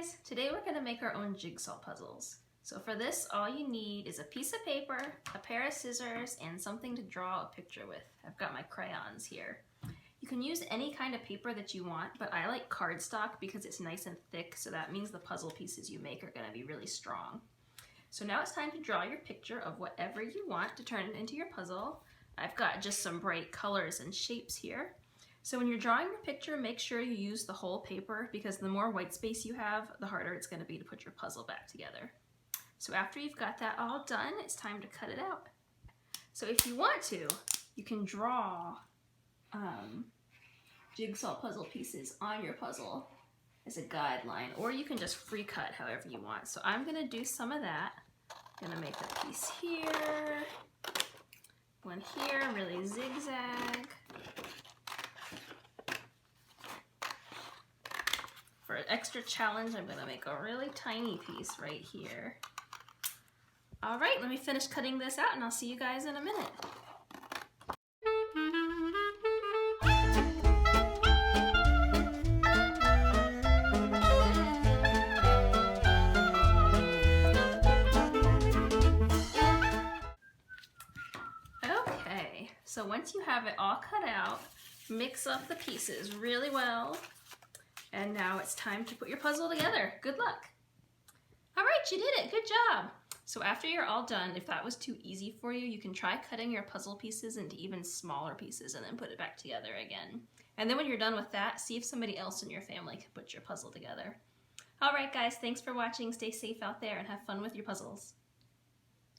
guys! Today we're going to make our own jigsaw puzzles. So for this, all you need is a piece of paper, a pair of scissors, and something to draw a picture with. I've got my crayons here. You can use any kind of paper that you want, but I like cardstock because it's nice and thick, so that means the puzzle pieces you make are going to be really strong. So now it's time to draw your picture of whatever you want to turn it into your puzzle. I've got just some bright colors and shapes here. So when you're drawing your picture, make sure you use the whole paper because the more white space you have, the harder it's going to be to put your puzzle back together. So after you've got that all done, it's time to cut it out. So if you want to, you can draw jigsaw puzzle pieces on your puzzle as a guideline, or you can just free cut however you want. So I'm going to do some of that. I'm going to make a piece here, one here, really zigzag. For an extra challenge, I'm going to make a really tiny piece right here. All right, let me finish cutting this out and I'll see you guys in a minute. Okay, so once you have it all cut out, mix up the pieces really well. And now it's time to put your puzzle together. Good luck. All right, you did it. Good job. So after you're all done, if that was too easy for you, you can try cutting your puzzle pieces into even smaller pieces and then put it back together again. And then when you're done with that, see if somebody else in your family can put your puzzle together. All right, guys, thanks for watching. Stay safe out there and have fun with your puzzles.